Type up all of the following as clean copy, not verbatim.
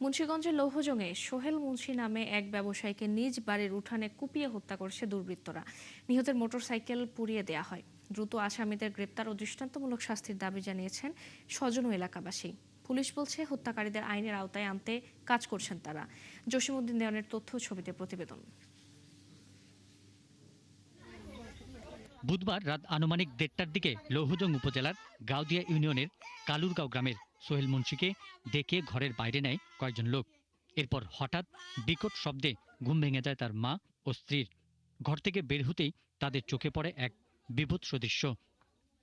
মুন্সিগঞ্জের লৌহজংয়ে সোহেল মুন্সি নামে এক ব্যবসায়ীকে নিজ বাড়ির উঠানে কুপিয়ে হত্যা করেছে দুর্বৃত্তরা। নিহতের মোটরসাইকেল পুড়িয়ে দেয়া হয়। দ্রুত আসামিদের গ্রেপ্তার ও দৃষ্টান্তমূলক শাস্তির দাবি জানিয়েছেন স্বজন ও এলাকাবাসী। পুলিশ বলছে হত্যাকারীদের আইনের আওতায় আনতে কাজ করছেন তারা। জসিমউদ্দিন দেওয়ানের তথ্য ছবিতে প্রতিবেদন। বুধবার রাত আনুমানিক ১:৩০টার দিকে লৌহজং উপজেলার গাউদিয়া ইউনিয়নের কালুরগাঁও গ্রামের সোহেল মুন্সিকে ডেকে ঘরের বাইরে নেয় কয়েকজন লোক। এরপর হঠাৎ বিকট শব্দে ঘুম ভেঙে যায় তার মা ও স্ত্রীর। ঘর থেকে বের হতেই তাদের চোখে পড়ে এক বিভৎস দৃশ্য।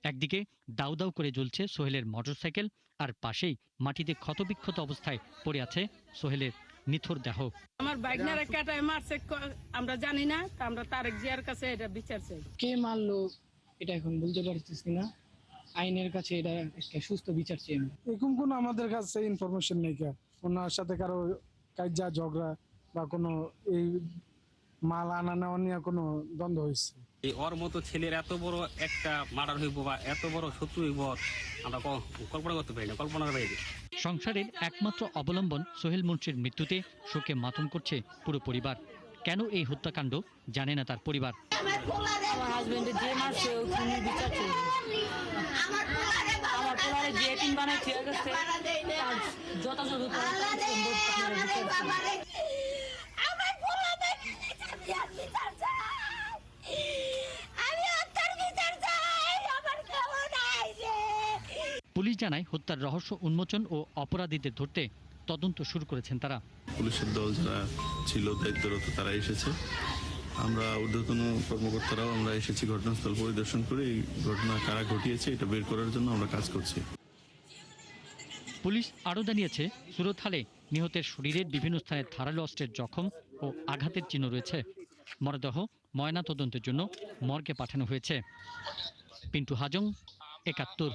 একদিকে দাউ দাউ করে জ্বলছে সোহেলের মোটরসাইকেল, আর পাশেই মাটিতে ক্ষতবিক্ষত অবস্থায় পড়ে আছে সোহেলের নিথর দেহ। আমার বাইকনারে কাটায় মারছে, আমরা জানি না। আমরা তারেক জিয়ার কাছে এটা বিচার চাই। কে মারলো এটা এখন বলতে পারতেছি না। আইনের কাছে এটা একটা সুস্থ বিচার চাই। এরকম কোনো আমাদের কাছে ইনফরমেশন নেই। ওনার সাথে কারো কাজা ঝগড়া বা কোনো এই মাল আনা নেওয়া নিয়ে কোনো দ্বন্দ্ব হয়েছে। এই ওর মতো ছেলের এত বড় একটা মার্ডার হইব বা এত বড় শত্রু হইব আমরা কল্পনা করতে পারি না, কল্পনার বাইরে। সংসারের একমাত্র অবলম্বন সোহেল মুন্সির মৃত্যুতে শোকে মাতম করছে পুরো পরিবার। কেন এই হত্যাকাণ্ড জানে না তার পরিবার। আমার হাজবেন্ডে যে মারছে ওখানে বিচার চাই। আমার পোলারে যে তিন বানায় ঠিক আছে, তার যথাযথ পুলিশ জানায় হত্যার রহস্য উন্মোচন ও অপরাধীদের ধরতে তদন্ত শুরু করেছেন তারা। পুলিশের দল যারা ছিল দায়িত্বরত তারা এসেছে। আমরা ঊর্ধ্বতন কর্মকর্তারাও আমরা এসেছি ঘটনাস্থল পরিদর্শন করে এই ঘটনা কারা ঘটিয়েছে এটা বের করার জন্য আমরা কাজ করছি। পুলিশ আরও জানিয়েছে সুরত হালে নিহতের শরীরের বিভিন্ন স্থানে ধারালো অস্ত্রের জখম ও আঘাতের চিহ্ন রয়েছে। মরদেহ ময়না তদন্তের জন্য মর্গে পাঠানো হয়েছে। পিন্টু হাজং, ৭১।